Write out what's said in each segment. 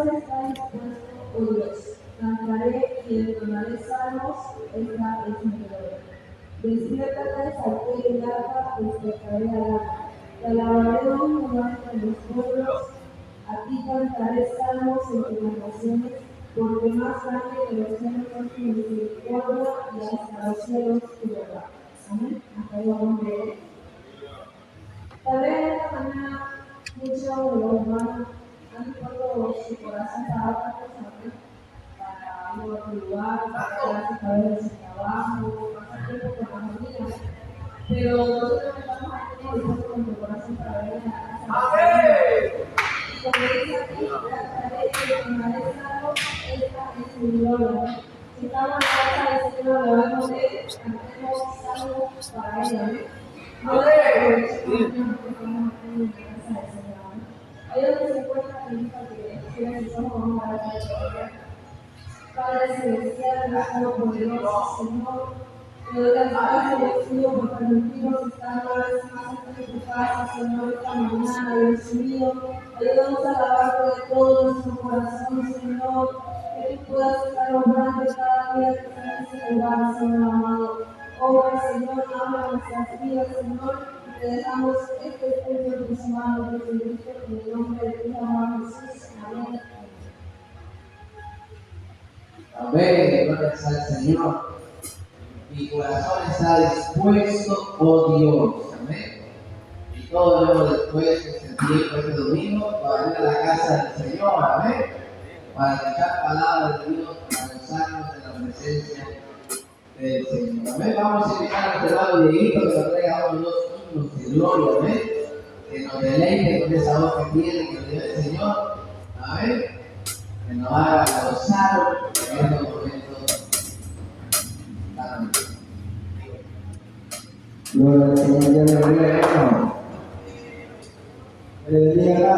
corazón está dispuesto, oh Dios. Cantaré y entonaré salmos, esta es mi gloria. Despiértate, salté el arpa, despertaré al alma. Te alabaré hoy como entre los pueblos, a ti cantaré salmos entre las naciones, porque más grande que los cielos son tu misericordia y hasta los cielos tu verdad. Amén. Hasta ahí vamos a leer. Tal vez esta mañana muchos de los hermanos han puesto su corazón para otras cosas, para ir a otro lugar, para quedarse para ver su trabajo, pasar tiempo con la familia. Pero nosotros estamos aquí dispuestos con tu corazón para ver en la casa. Y como dice aquí, trataré de permanecer algo, esta es mi gloria. Si estamos en la casa del Señor, lo vamos a ver, cantemos algo para ella. No de aprovechemos porque estamos aquí en la casa del Señor. Ahí donde se encuentra la lista que cierra sus ojos, vamos a dar la gloria. Padre celestial, Dios poderoso, Señor, te doy las gracias, Dios mío, por permitirnos estar una vez más aquí en tu casa, Señor, esta mañana, Dios mío. Ayúdanos a alabarte de todo nuestro corazón, Señor, que tú puedas estar obrando cada día que estás en este lugar, Señor amado. Obra, Señor, habla nuestras vidas, Señor, y te dejamos este punto en tus manos, Jesucristo, en el nombre de tu amado Jesús. Amén. Amén, gloria al Señor. Mi corazón está dispuesto, oh Dios. Amén. Y todos luego después de este tiempo, este domingo, para ir a la casa del Señor. Amén. Para escuchar palabras de Dios, para gozarnos de la presencia del Señor. Amén. Vamos a invitar a nuestro hermano Dieguito que nos traiga unos himnos de gloria. Amén. Que nos deleite con esa voz que tiene, que nos dio el Señor. Amén. Que nos haga gozar en estos momentos. Amén. Gloria al Señor, Dios le bendiga. Le bendiga.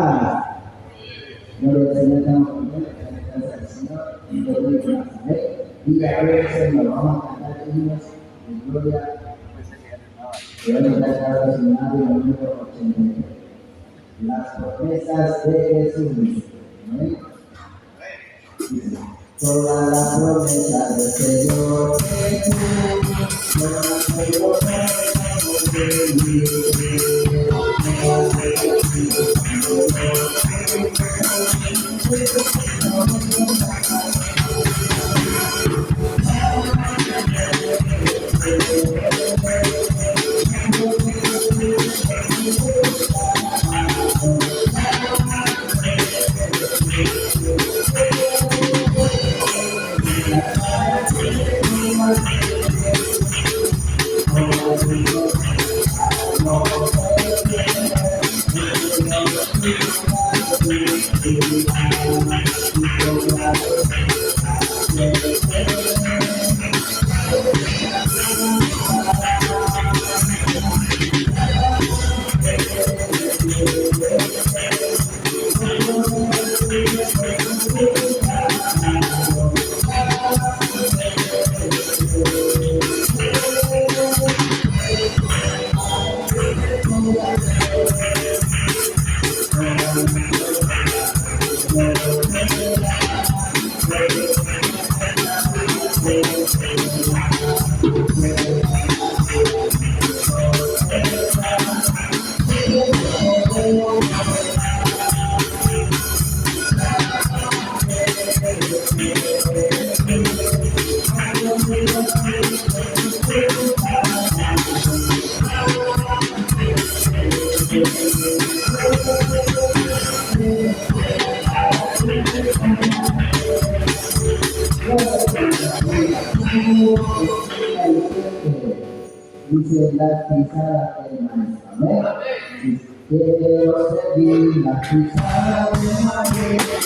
Gloria al Señor, estamos contentos en la casa del Señor y lo digo más. Amén. Y la gloria al Señor, vamos a cantar himnos de gloria. Que hoy está cada seminario en el número 83. Las promesas de Jesús. Amén. Toda la promesa del Señor Jesús, toda la promesa del Dice las pisadas del maestro. Amén. Quiero seguir las pisadas del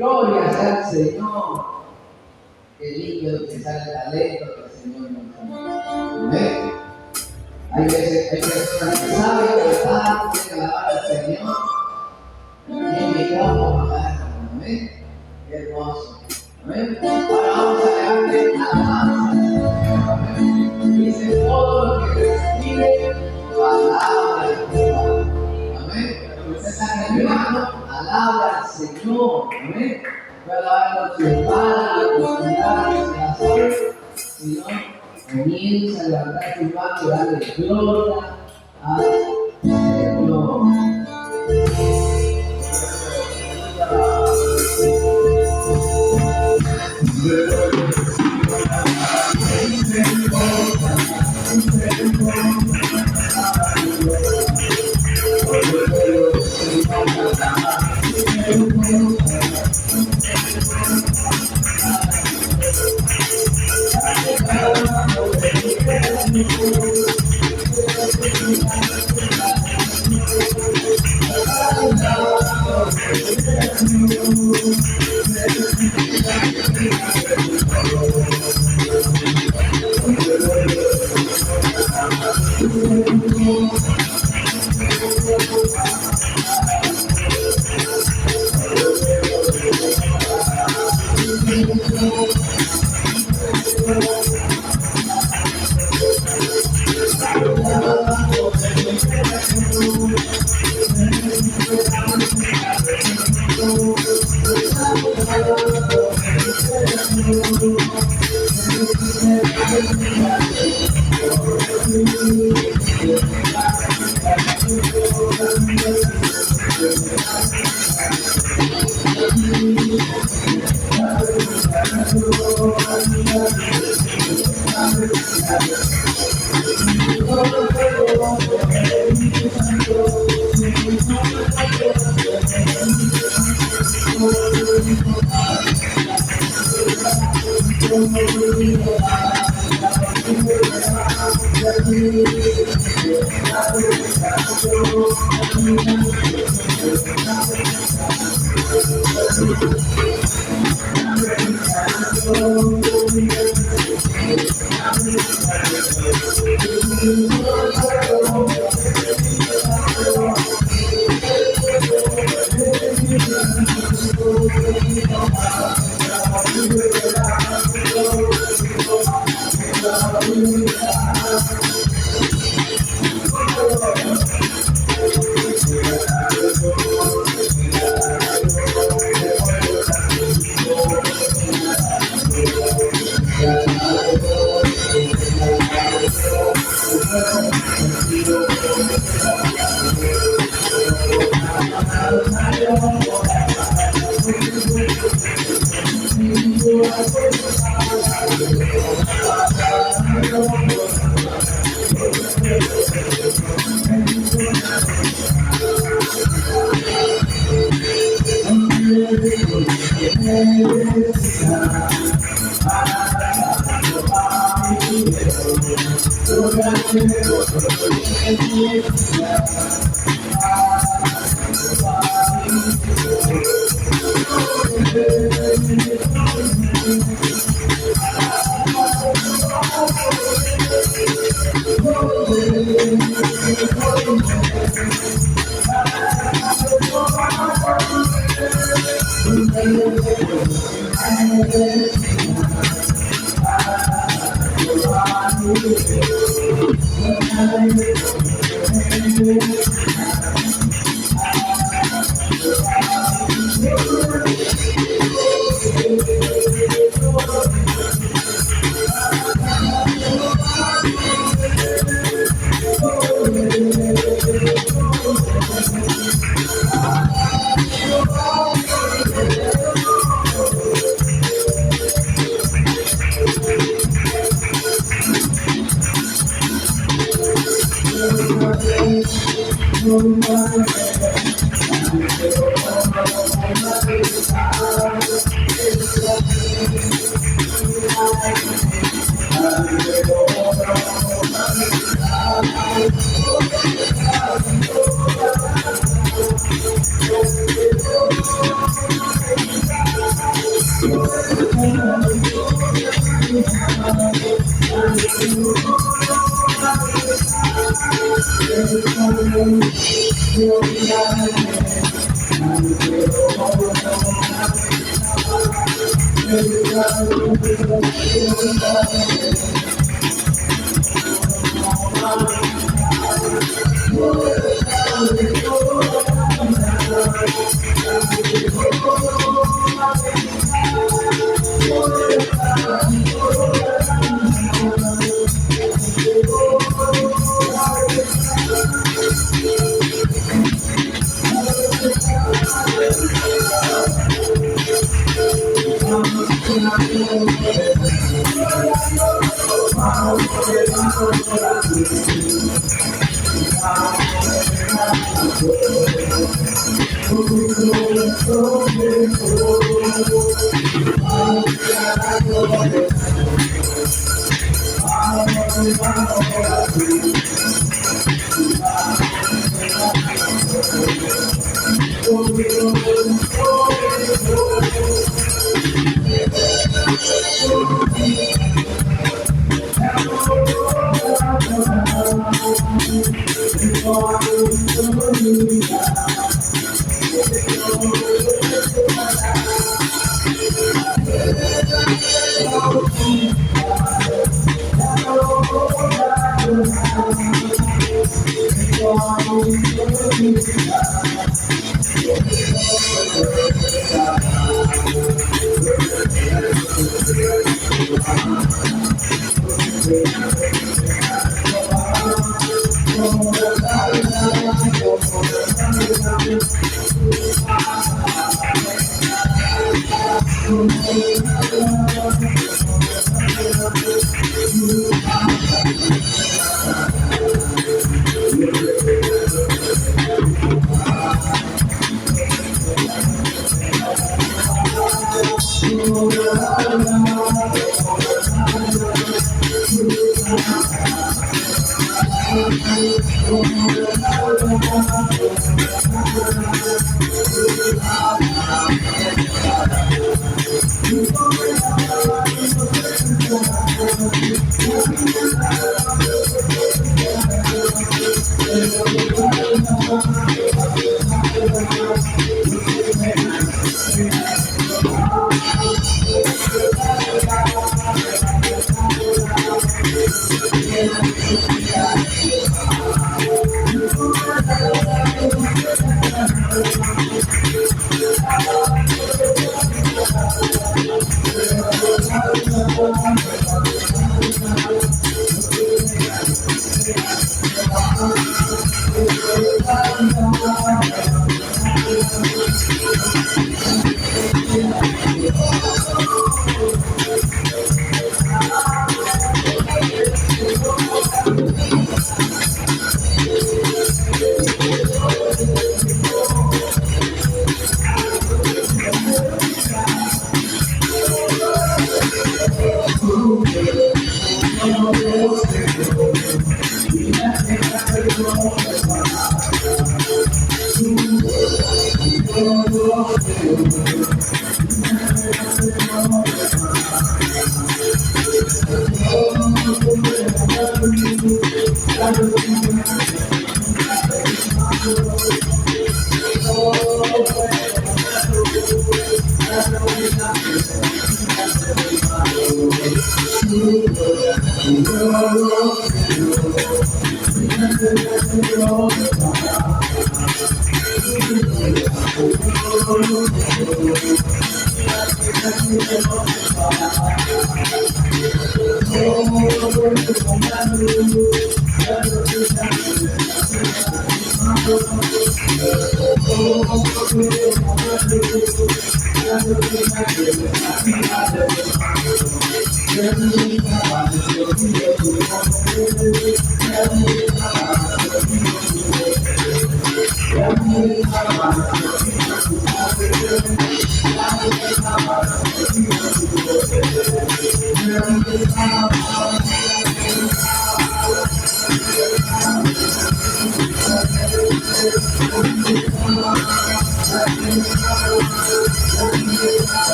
Gloria al Señor. Qué lindo utilizar el talento que el Señor nos da. Amén. Hay veces, hay personas que saben cantar, quieren alabar al Señor. Y el micrófono agarran. Amén. Qué hermoso. Amén. Ahora vamos a darle alabanza. Dice todo lo que respire, palabra de Jehová. Amén. Usted está respirando, alaba al Señor. Amén. Puede alabarlo en su espada, en sus pilares, en la sol, sino comienza a levantar su mano y darle gloria al Señor.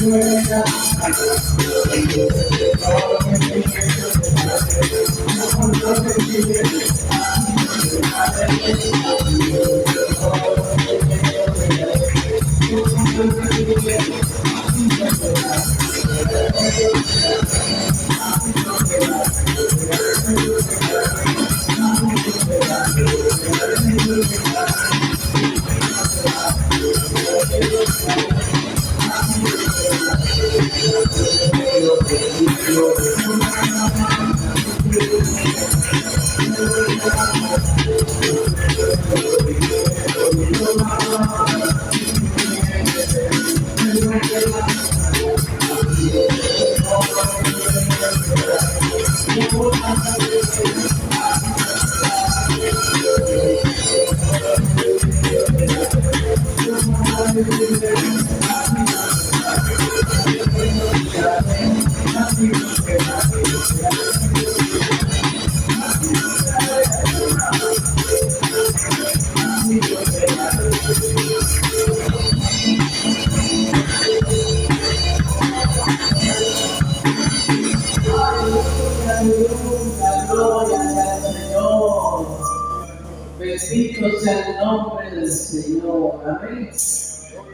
Gloria al Señor. Bendito sea el nombre del Señor. Amén.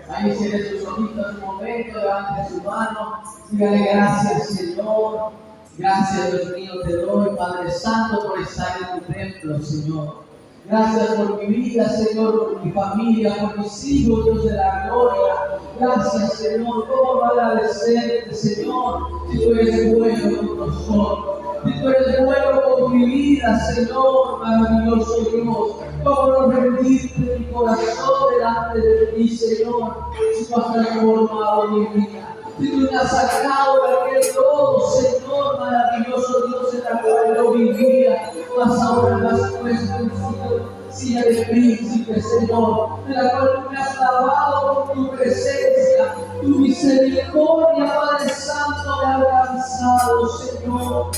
Ahí cierre sus ojitos un momento, levante su mano, dígale gracias, Señor. Gracias, Dios mío, te doy, Padre Santo, por estar en tu templo, Señor. Gracias por mi vida, Señor, por mi familia, por mis hijos, Dios de la gloria. Gracias, Señor. ¿Cómo no agradecerte, Señor, si tú eres bueno con nosotros? Si tú eres bueno con mi vida, Señor, maravilloso Dios. ¿Cómo no rendirte mi corazón delante de ti, Señor? Si tú has transformado mi vida. Si tú me has sacado de aquel lodo, Señor, maravilloso Dios, en la cual yo vivía, mas ahora me has puesto en silla de príncipe, Señor, en la cual tú me has lavado con tu presencia, tu misericordia, Padre Santo, me ha alcanzado, Señor.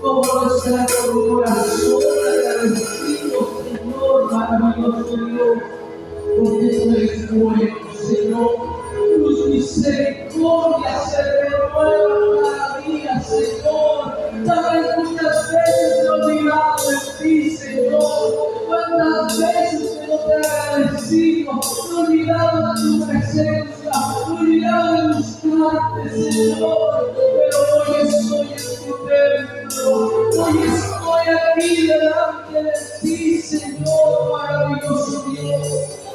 Como no estar con un corazón agradecido, Señor, maravilloso Dios, porque tú eres bueno, Señor. Tus misericordias se renuevan cada día, Señor. Sabes muchas veces me he olvidado de ti, Señor. Cuántas veces que no te he agradecido, me he olvidado de tu presencia, me he olvidado de buscarte, Señor. Pero hoy estoy en tu templo, hoy estoy aquí delante de ti, Señor, maravilloso Dios.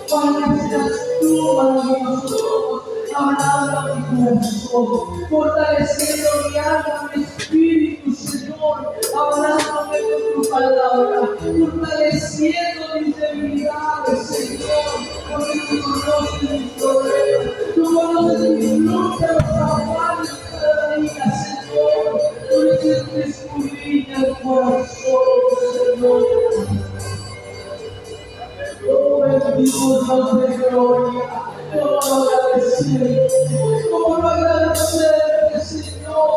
Para que seas tú, maravilloso Dios, hablando a mi corazón, fortaleciendo mi alma, mi espíritu, Señor, hablándome con tu palabra, fortaleciendo mis debilidades, Señor, porque tú conoces mis problemas, tú conoces mis luchas, los afanes de cada día, Señor, por eso tú escudriñas el corazón, Señor. Oh, bendito Dios de gloria, cómo no agradecerte, cómo no agradecerte, Señor,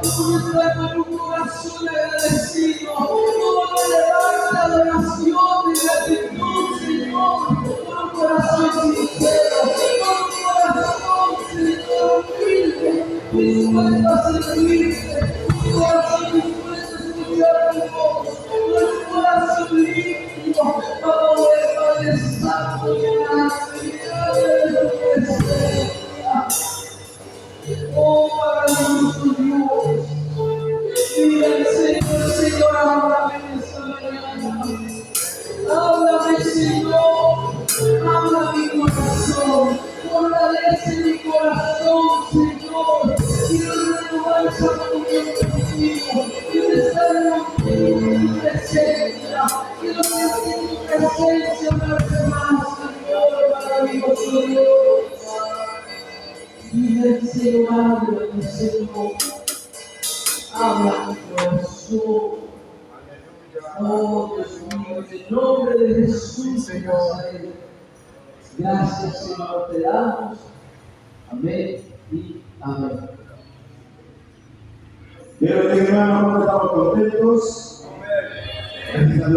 cómo no estar con un corazón agradecido, cómo no elevar la adoración de gratitud, Señor, con un corazón sincero, con un corazón, Señor, humilde, dispuesto a servirte, un corazón dispuesto a escuchar tu voz, con un corazón limpio, para poder, Padre Santo, llenar de tu presencia. Oh, maravilloso Dios, mira al Señor, Señor, háblame en esta mañana. Háblame, Señor, habla mi corazón, fortalece mi corazón, Señor. Quiero renovar esa comunión contigo, quiero estar en tu presencia, quiero sentir tu presencia una vez más, Señor, maravilloso Dios. Dile al Señor, háblame, Señor, habla mi corazón. Oh, Dios mío, en el nombre de Jesús, Señor. Gracias, Señor, te damos. Amén y amén. Pero hermanos, estamos contentos. Gracias,